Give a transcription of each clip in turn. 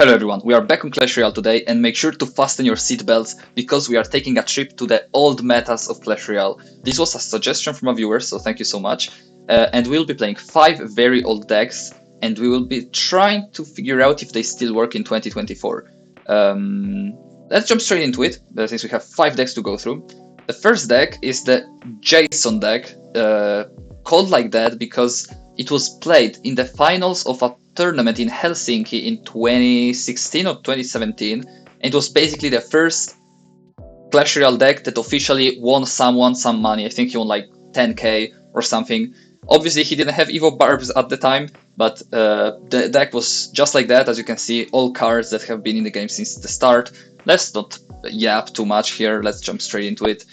Hello everyone, we are back on Clash Royale today, and make sure to fasten your seatbelts because we are taking a trip to the old metas of Clash Royale. This was a suggestion from a viewer, so thank you so much. And we'll be playing 5 very old decks, and we will be trying to figure out if they still work in 2024. Let's jump straight into it, since we have 5 decks to go through. The first deck is the Json deck, called like that because it was played in the finals of a tournament in Helsinki in 2016 or 2017. It was basically the first Clash Royale deck that officially won someone some money. I think he won like 10k or something. Obviously, he didn't have Evo Barbs at the time, but the deck was just like that. As you can see, all cards that have been in the game since the start. Let's not yap too much here. Let's jump straight into it.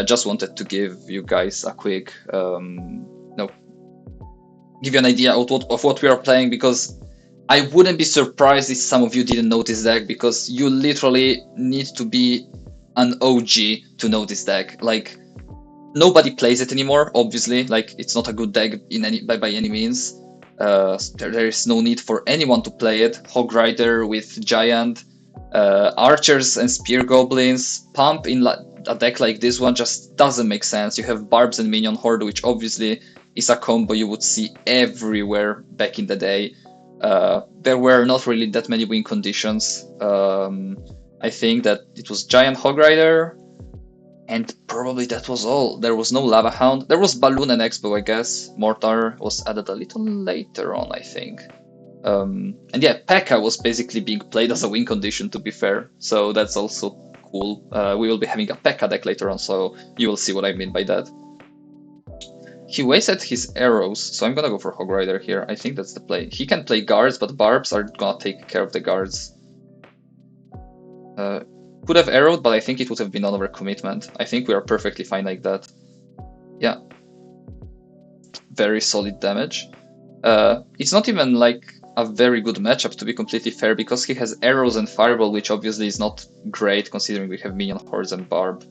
Just wanted to give you guys a quick give you an idea of what we are playing, because I wouldn't be surprised if some of you didn't know this deck, because you literally need to be an OG to know this deck. Like, nobody plays it anymore, obviously. Like, it's not a good deck by any means. There is no need for anyone to play it. Hog Rider with Giant, Archers and Spear Goblins. Pump in a deck like this one just doesn't make sense. You have Barbs and Minion Horde, which obviously is a combo you would see everywhere back in the day. There were not really that many win conditions. I think that it was Giant Hog Rider, and probably that was all. There was no Lava Hound. There was Balloon and Expo, I guess. Mortar was added a little later on, I think. And yeah, Pekka was basically being played as a win condition, to be fair. So that's also cool. We will be having a Pekka deck later on, so you will see what I mean by that. He wasted his arrows, so I'm gonna go for Hog Rider here. I think that's the play. He can play guards, but Barbs are gonna take care of the guards. Could have arrowed, but I think it would have been an overcommitment. I think we are perfectly fine like that. Yeah. Very solid damage. It's not even like a very good matchup, to be completely fair, because he has arrows and fireball, which obviously is not great considering we have Minion Hordes and Barb.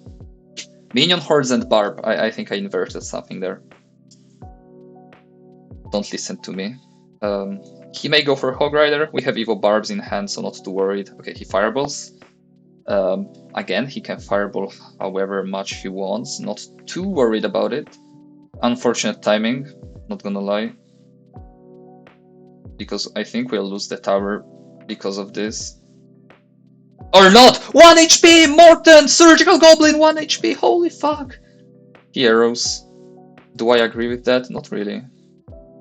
Minion Hordes and Barb. I think I inverted something there. Don't listen to me. He may go for Hog Rider. We have Evo Barbs in hand, so not too worried. Okay, he fireballs. Again, he can fireball however much he wants. Not too worried about it. Unfortunate timing, not gonna lie. Because I think we'll lose the tower because of this. Or not! 1 HP! Morton! Surgical Goblin! 1 HP! Holy fuck! He arrows. Do I agree with that? Not really.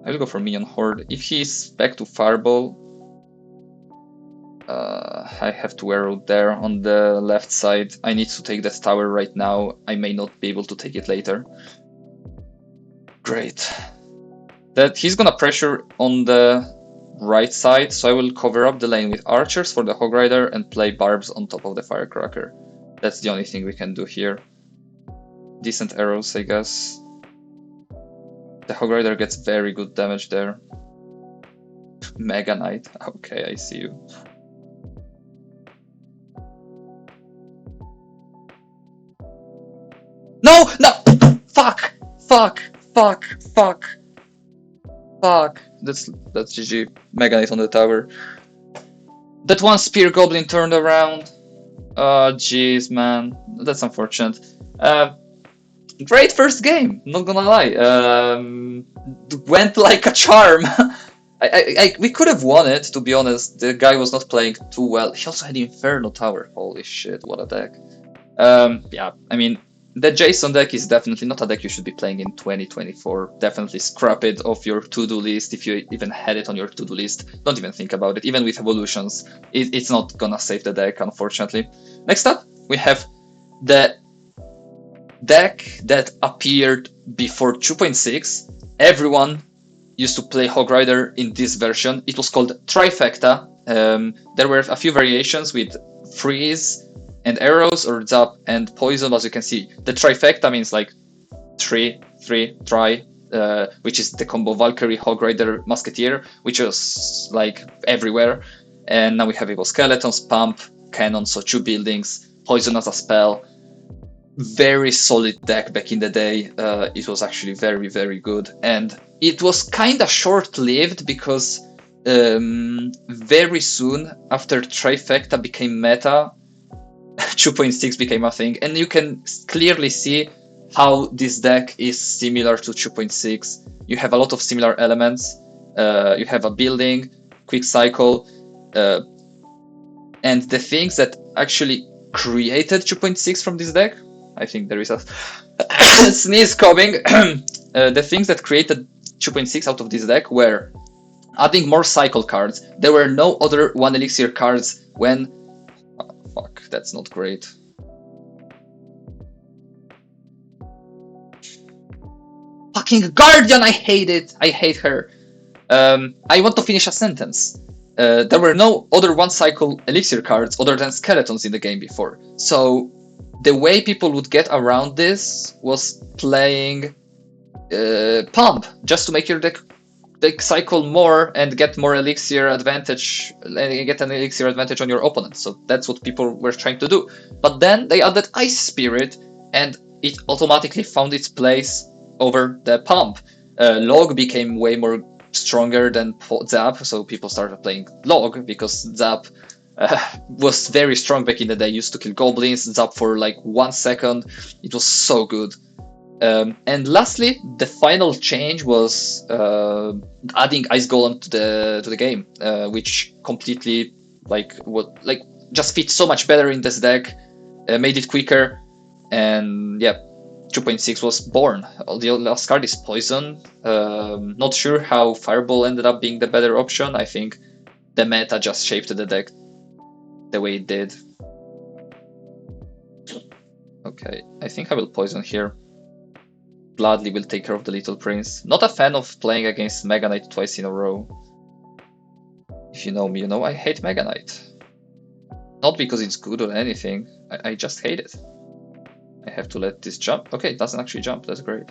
I will go for Minion Horde. If he's back to Fireball, I have to arrow there on the left side. I need to take that tower right now. I may not be able to take it later. Great. That he's gonna pressure on the right side, so I will cover up the lane with Archers for the Hog Rider and play Barbs on top of the Firecracker. That's the only thing we can do here. Decent arrows, I guess. The Hog Rider gets very good damage there. Mega Knight. Okay, I see you. No! No! Fuck! Fuck! Fuck! Fuck! Fuck! That's GG. Mega Knight on the tower. That one Spear Goblin turned around. Jeez, man. That's unfortunate. Great first game, not gonna lie. Went like a charm. We could have won it, to be honest. The guy was not playing too well. He also had Inferno Tower. Holy shit, what a deck. Yeah, I mean, the Json deck is definitely not a deck you should be playing in 2024. Definitely scrap it off your to-do list if you even had it on your to-do list. Don't even think about it. Even with evolutions, it's not gonna save the deck, unfortunately. Next up, we have the deck that appeared before 2.6. Everyone used to play Hog Rider in this version. It was called Trifecta. There were a few variations with freeze and arrows, or zap and poison. As you can see, the Trifecta means like 3, try, which is the combo Valkyrie, Hog Rider, Musketeer, which was like everywhere. And now we have Evo Skeletons, Pump, Cannon, so 2 buildings, poison as a spell. Very solid deck back in the day. It was actually very, very good. And it was kind of short-lived because very soon after Trifecta became meta, 2.6 became a thing, and you can clearly see how this deck is similar to 2.6. You have a lot of similar elements. You have a building, quick cycle, and the things that actually created 2.6 from this deck. I think there is a sneeze coming. The things that created 2.6 out of this deck were adding more cycle cards. There were no other 1 elixir cards when... Oh, fuck, that's not great. Fucking Guardian, I hate it. I hate her. I want to finish a sentence. There were no other 1 cycle elixir cards other than skeletons in the game before. So the way people would get around this was playing Pump, just to make your deck cycle more and get more elixir advantage, get an elixir advantage on your opponent. So that's what people were trying to do. But then they added Ice Spirit, and it automatically found its place over the Pump. Log became way more stronger than Zap, so people started playing Log because Zap was very strong back in the day. Used to kill goblins. Zap for like 1 second. It was so good. And lastly, the final change was adding Ice Golem to the game, which completely just fit so much better in this deck, made it quicker, and yeah, 2.6 was born. The last card is Poison. Not sure how Fireball ended up being the better option. I think the meta just shaped the deck the way it did. Okay, I think I will Poison here. Gladly will take care of the Little Prince. Not a fan of playing against Mega Knight twice in a row. If you know me, you know I hate Mega Knight. Not because it's good or anything, I just hate it. I have to let this jump. Okay, it doesn't actually jump, that's great.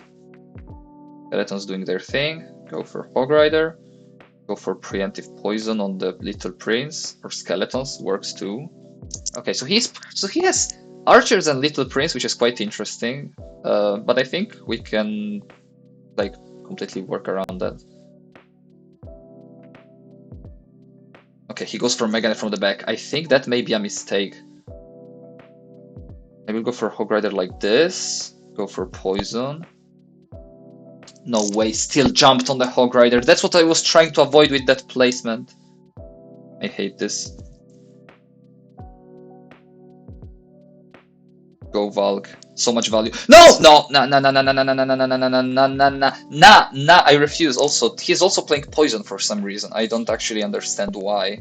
Skeletons doing their thing. Go for Hog Rider. Go for preemptive poison on the Little Prince. Or Skeletons, works too. Okay, so he has Archers and Little Prince, which is quite interesting. But I think we can like completely work around that. Okay, he goes for Mega Knight from the back. I think that may be a mistake. I will go for Hog Rider like this. Go for Poison. No way, still jumped on the Hog Rider. That's what I was trying to avoid with that placement. I hate this. Go Valk. So much value. No! No! Nah, nah, nah, nah, nah, nah, nah, nah, nah, nah, nah, nah, nah, nah, nah, nah, I refuse. Also, he's also playing Poison for some reason. I don't actually understand why.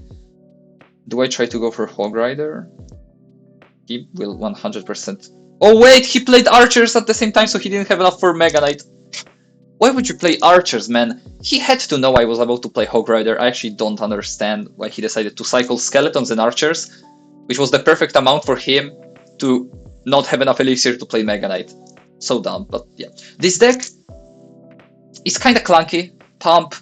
Do I try to go for Hog Rider? He will 100%. Oh wait, he played Archers at the same time, so he didn't have enough for Mega Knight. Why would you play Archers, man? He had to know I was about to play Hog Rider. I actually don't understand why he decided to cycle Skeletons and Archers, which was the perfect amount for him to not have enough elixir to play Mega Knight. So dumb, but yeah. This deck is kind of clunky. Pump,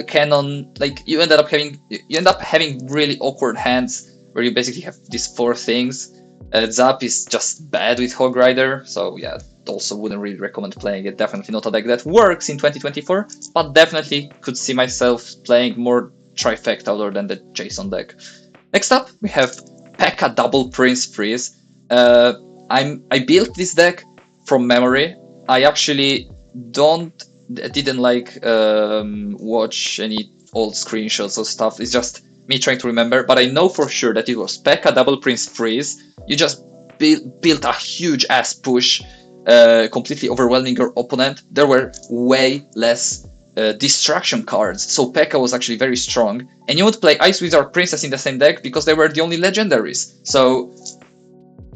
Cannon, like you end up having really awkward hands where you basically have these 4 things. Zap is just bad with Hog Rider, so yeah, also wouldn't really recommend playing it. Definitely not a deck that works in 2024, but definitely could see myself playing more Trifecta other than the Json deck. Next up, we have Pekka Double Prince Freeze. I built this deck from memory. I actually didn't like watch any old screenshots or stuff. It's just me trying to remember, but I know for sure that it was Pekka Double Prince Freeze. You just built a huge ass push, completely overwhelming your opponent. There were way less distraction cards, so Pekka was actually very strong. And you would play Ice Wizard Princess in the same deck because they were the only legendaries. So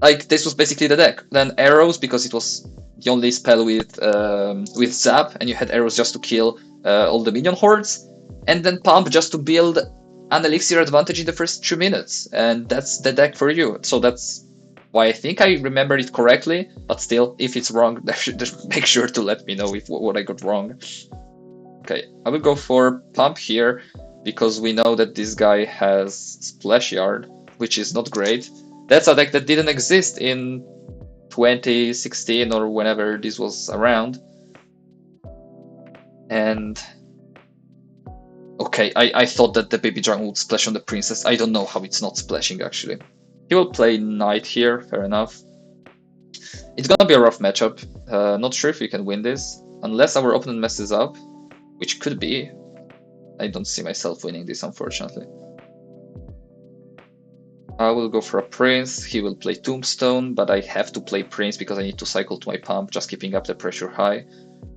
like this was basically the deck. Then Arrows, because it was the only spell with Zap, and you had Arrows just to kill all the minion hordes. And then Pump just to build an elixir advantage in the first 2 minutes. And that's the deck for you. So that's why I think I remember it correctly. But still, if it's wrong, just make sure to let me know what I got wrong. Okay, I will go for Pump here, because we know that this guy has Splash Yard, which is not great. That's a deck that didn't exist in 2016 or whenever this was around. And okay, Okay, I thought that the baby dragon would splash on the princess. I don't know how it's not splashing, actually. He will play knight here, fair enough. It's gonna be a rough matchup. Not sure if we can win this, unless our opponent messes up, which could be. I don't see myself winning this, unfortunately. I will go for a prince. He will play tombstone, but I have to play prince because I need to cycle to my pump, just keeping up the pressure high.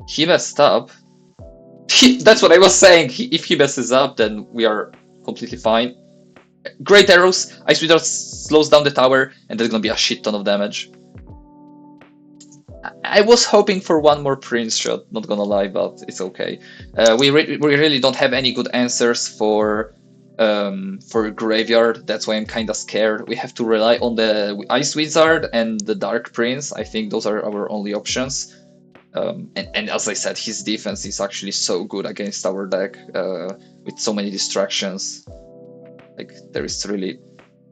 He messed up. That's what I was saying. If he messes up, then we are completely fine. Great arrows. Ice Wizard slows down the tower, and there's gonna be a shit ton of damage. I was hoping for one more prince shot, not gonna lie, but it's okay. We really don't have any good answers for graveyard. That's why I'm kind of scared. We have to rely on the Ice Wizard and the Dark Prince. I think those are our only options. And as I said, his defense is actually so good against our deck with so many distractions. Like, there is really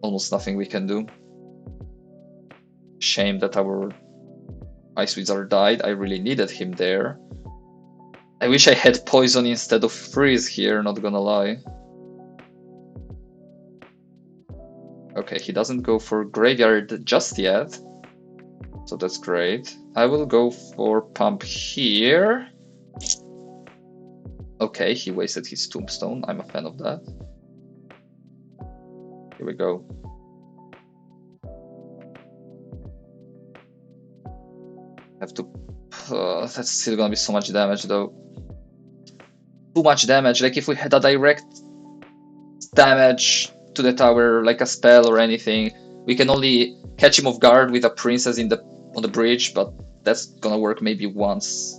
almost nothing we can do. Shame that our Ice Wizard died. I really needed him there. I wish I had poison instead of freeze here, not gonna lie. Okay, he doesn't go for graveyard just yet, so that's great. I will go for pump here. Okay, he wasted his tombstone. I'm a fan of that. Here we go. Have to. That's still gonna be so much damage though. Too much damage. Like if we had a direct damage to the tower, like a spell or anything, we can only catch him off guard with a princess on the bridge, but that's gonna work maybe once.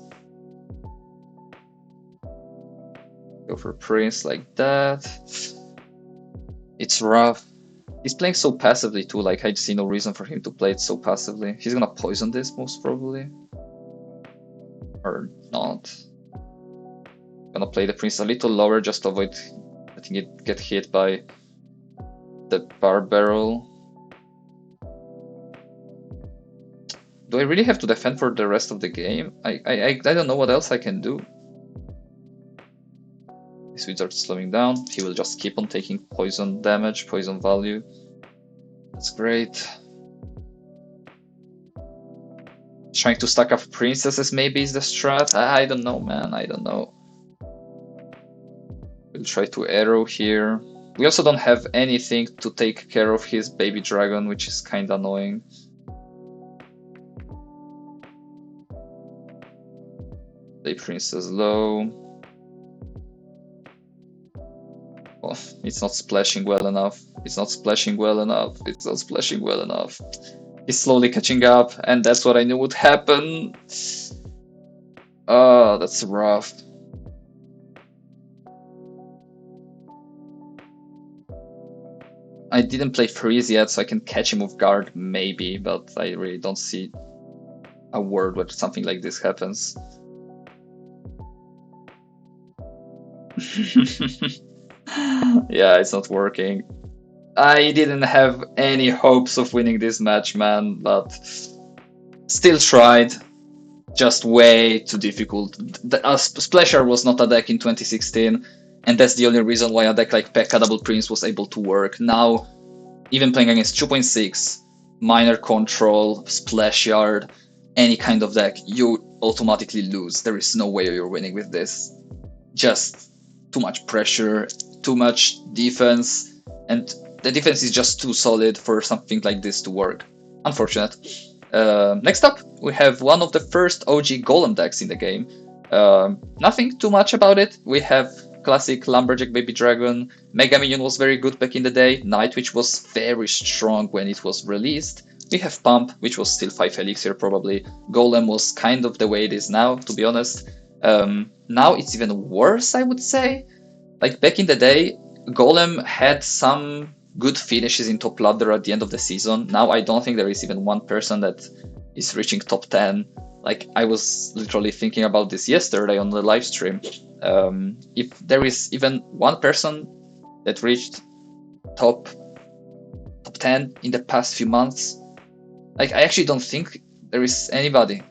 Go for a prince like that. It's rough. He's playing so passively too, like I see no reason for him to play it so passively. He's gonna poison this most probably. Or not. Gonna play the prince a little lower just to avoid letting it get hit by the bar barrel. Do I really have to defend for the rest of the game? I don't know what else I can do. This wizard slowing down. He will just keep on taking poison damage, poison value. That's great. Trying to stack up princesses maybe is the strat. I don't know, man. I don't know. We'll try to arrow here. We also don't have anything to take care of his baby dragon, which is kind of annoying. Play princess low. Oh, it's not splashing well enough. It's not splashing well enough. It's not splashing well enough. He's slowly catching up, and that's what I knew would happen. Oh, that's rough. I didn't play freeze yet, so I can catch him off guard, maybe, but I really don't see a world where something like this happens. Yeah, it's not working. I didn't have any hopes of winning this match, man, but still tried. Just way too difficult. Splasher was not a deck in 2016, and that's the only reason why a deck like Pekka Double Prince was able to work. Now, even playing against 2.6, minor control, splash yard, any kind of deck, you automatically lose. There is no way you're winning with this. Just too much pressure, too much defense, and the defense is just too solid for something like this to work. Unfortunate. Next up, we have one of the first OG Golem decks in the game. Nothing too much about it. We have classic Lumberjack Baby Dragon. Mega Minion was very good back in the day. Night Witch was very strong when it was released. We have Pump, which was still 5 Elixir probably. Golem was kind of the way it is now, to be honest. Now it's even worse, I would say. Like back in the day, Golem had some good finishes in top ladder at the end of the season. Now I don't think there is even one person that is reaching top 10. Like I was literally thinking about this yesterday on the live stream. If there is even one person that reached top 10 in the past few months, like I actually don't think there is anybody.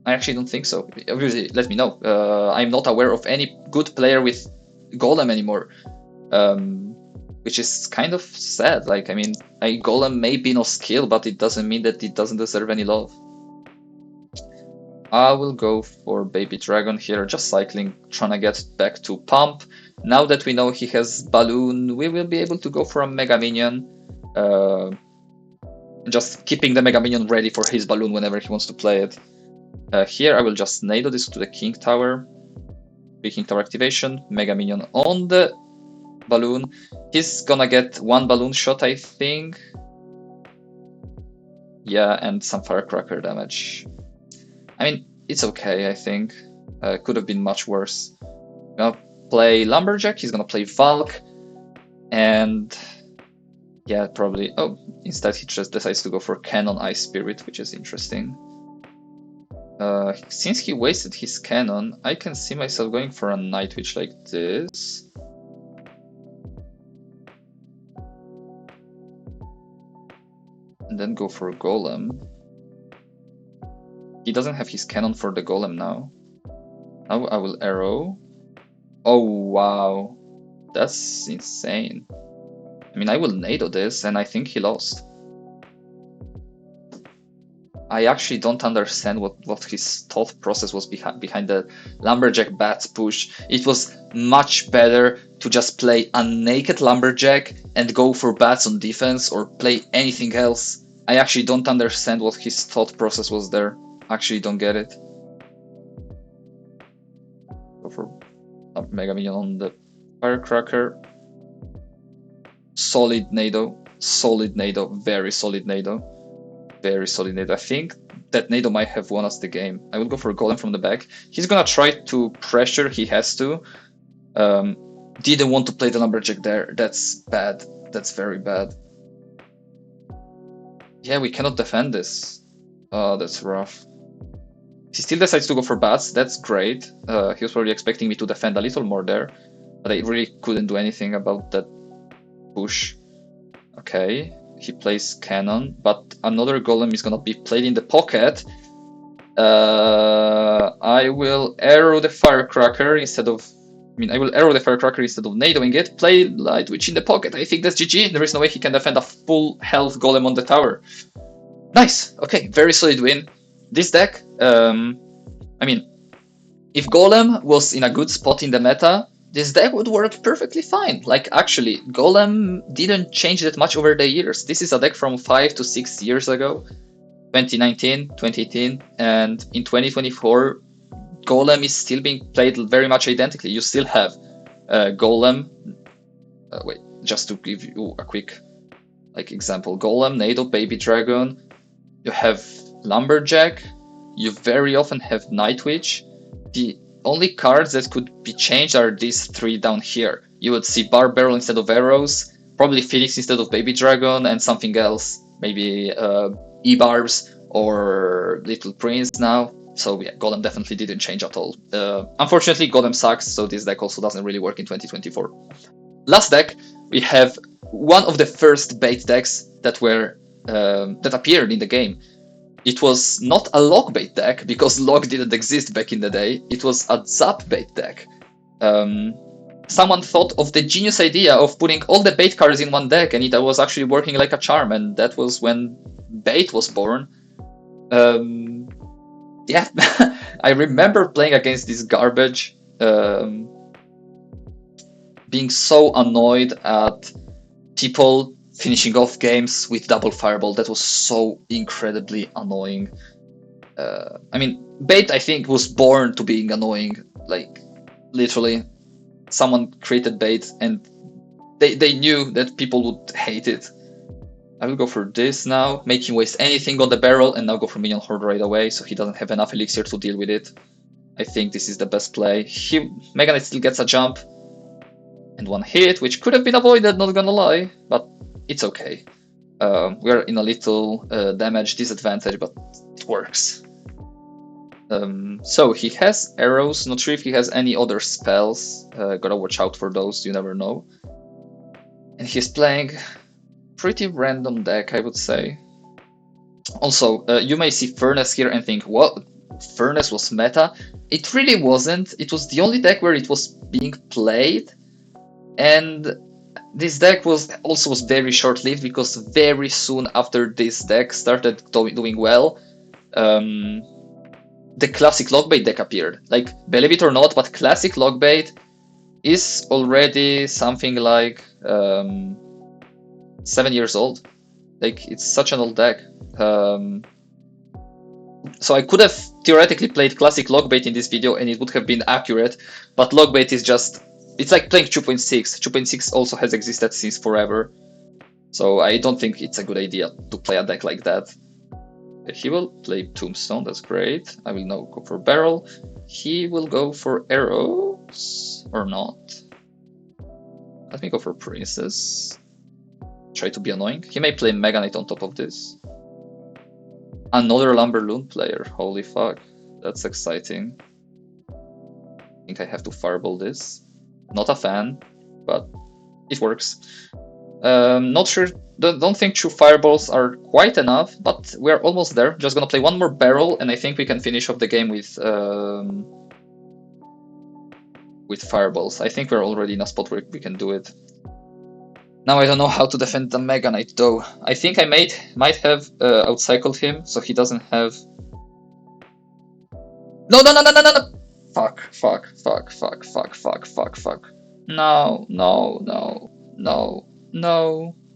I actually don't think so. Obviously, let me know. I'm not aware of any good player with Golem anymore, which is kind of sad. Like, I mean, a Golem may be no skill, but it doesn't mean that it doesn't deserve any love. I will go for Baby Dragon here, just cycling, trying to get back to Pump. Now that we know he has Balloon, we will be able to go for a Mega Minion. Just keeping the Mega Minion ready for his Balloon whenever he wants to play it. Here I will just Nado this to the King Tower. Big King Tower activation, Mega Minion on the Balloon. He's gonna get one Balloon shot, I think. Yeah, and some Firecracker damage. I mean, it's okay, I think. Could have been much worse. Gonna play Lumberjack, he's gonna play Valk, and yeah, probably. Oh, instead he just decides to go for Cannon Ice Spirit, which is interesting. Since he wasted his Cannon, I can see myself going for a Night Witch like this. And then go for a Golem. He doesn't have his Cannon for the Golem now. Now I will Arrow. Oh wow, that's insane. I mean, I will Nado this, and I think he lost. I actually don't understand what his thought process was behind the Lumberjack Bats push. It was much better to just play a naked Lumberjack and go for Bats on defense, or play anything else. I actually don't understand what his thought process was there. Actually don't get it. Go for a Mega Minion on the Firecracker. Solid Nado, very solid Nado. Very solid Nado. I think that Nado might have won us the game. I will go for a Golem from the back. He's gonna try to pressure, he has to. Didn't want to play the Lumberjack there. That's bad. That's very bad. Yeah, we cannot defend this. Oh, that's rough. He still decides to go for Bats. That's great. He was probably expecting me to defend a little more there, but I really couldn't do anything about that push. Okay, he plays Cannon, but another Golem is gonna be played in the pocket. I will Arrow the Firecracker instead of... I will Arrow the Firecracker instead of Nadoing it. Play Light Witch in the pocket. I think that's GG. There is no way he can defend a full health Golem on the tower. Nice. Okay, very solid win. This deck, I mean, if Golem was in a good spot in the meta, this deck would work perfectly fine. Like, actually, Golem didn't change that much over the years. This is a deck from 5 to 6 years ago, 2019, 2018, and in 2024, Golem is still being played very much identically. You still have Golem. Wait, just to give you a quick example. Golem, Nado, Baby Dragon. You have Lumberjack. You very often have Night Witch. The only cards that could be changed are these three down here. You would see Bar Barrel instead of Arrows, probably Phoenix instead of Baby Dragon, and something else. Maybe E-Barbs or Little Prince now. So yeah, Golem definitely didn't change at all. Unfortunately, Golem sucks, so this deck also doesn't really work in 2024. Last deck, we have one of the first bait decks that were that appeared in the game. It was not a lock bait deck, because lock didn't exist back in the day. It was a zap bait deck. Someone thought of the genius idea of putting all the bait cards in one deck, and it was actually working like a charm, and that was when bait was born. Yeah, I remember playing against this garbage, being so annoyed at people finishing off games with double fireball. That was so incredibly annoying. I mean, bait, I think, was born to being annoying. Like, literally, someone created bait, and they knew that people would hate it. I will go for this now, make him waste anything on the barrel, and now go for Minion Horde right away, so he doesn't have enough elixir to deal with it. I think this is the best play. Mega Knight still gets a jump, and one hit, which could have been avoided, not gonna lie, but it's okay. We're in a little damage disadvantage, but it works. So he has arrows, not sure if he has any other spells. Gotta watch out for those, you never know. And he's playing pretty random deck, I would say. Also, you may see Furnace here and think, what? Furnace was meta? It really wasn't. It was the only deck where it was being played. And this deck was very short-lived because very soon after this deck started doing well, the classic Logbait deck appeared. Like, believe it or not, but classic Logbait is already something like 7 years old. Like, it's such an old deck. So I could have theoretically played classic Logbait in this video and it would have been accurate, but Logbait is just, it's like playing 2.6. 2.6 also has existed since forever. So I don't think it's a good idea to play a deck like that. He will play Tombstone, that's great. I will now go for Barrel. He will go for Arrows, or not. Let me go for Princess. Try to be annoying. He may play Mega Knight on top of this. Another Lumberloon player, holy fuck. That's exciting. I think I have to Fireball this. Not a fan, but it works. Not sure, don't think 2 Fireballs are quite enough, but we're almost there. Just gonna play 1 more Barrel, and I think we can finish off the game with Fireballs. I think we're already in a spot where we can do it. Now I don't know how to defend the Mega Knight though. I think I might have outcycled him, so he doesn't have... No! Fuck.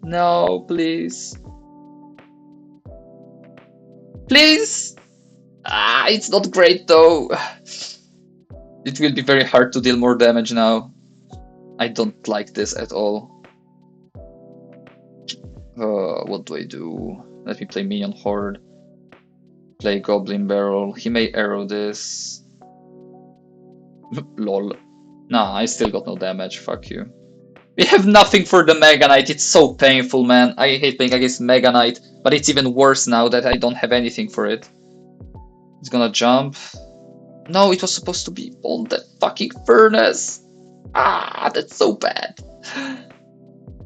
No, please. Please! It's not great though. It will be very hard to deal more damage now. I don't like this at all. What do I do? Let me play Minion Horde. Play Goblin Barrel. He may arrow this. Lol. Nah, I still got no damage. Fuck you. We have nothing for the Mega Knight. It's so painful, man. I hate playing against Mega Knight, but it's even worse now that I don't have anything for it. It's gonna jump. No, it was supposed to be on that fucking furnace. That's so bad.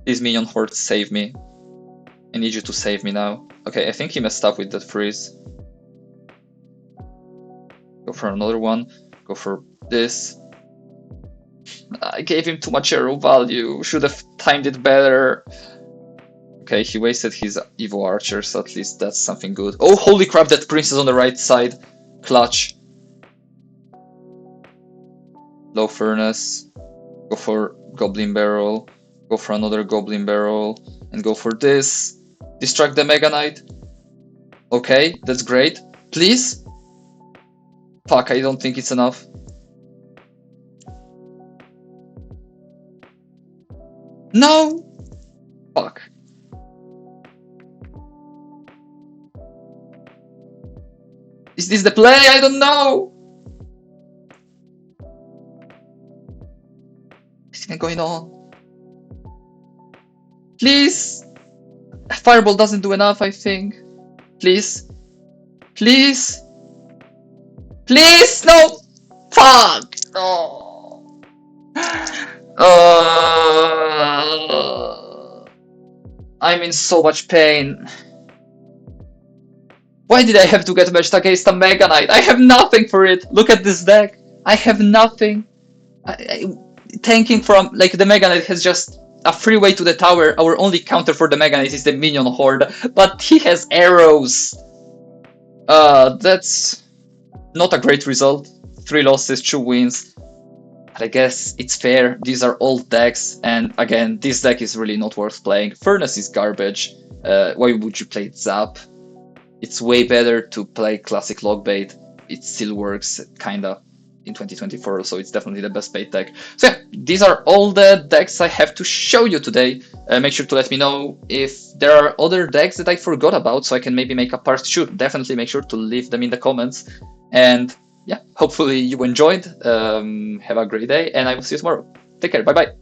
Please, Minion Horde, save me. I need you to save me now. Okay, I think he messed up with that freeze. Go for another one. Go for this. I gave him too much arrow value. Should have timed it better. Okay, he wasted his Evo Archers. At least that's something good. Oh, holy crap, that Princess on the right side. Clutch. Low Furnace. Go for Goblin Barrel. Go for another Goblin Barrel. And go for this. Distract the Mega Knight. Okay, that's great. Please? Fuck, I don't think it's enough. No! Fuck. Is this the play? I don't know! What's even going on? Please! Fireball doesn't do enough, I think. Please? Please? Please? No! Fuck! No! I'm in so much pain. Why did I have to get matched against a Mega Knight? I have nothing for it. Look at this deck. I have nothing. Tanking from, like, the Mega Knight has just a free way to the tower. Our only counter for the Mega Knight is the Minion Horde, but he has arrows. That's not a great result. 3 losses, 2 wins. But I guess it's fair. These are old decks, and again, this deck is really not worth playing. Furnace is garbage. Why would you play Zap? It's way better to play classic Logbait. It still works, kinda, in 2024, so it's definitely the best bait deck. So yeah, these are all the decks I have to show you today. Make sure to let me know if there are other decks that I forgot about, so I can maybe make a part 2. Definitely make sure to leave them in the comments. And yeah, hopefully you enjoyed. Have a great day, and I will see you tomorrow. Take care, bye bye.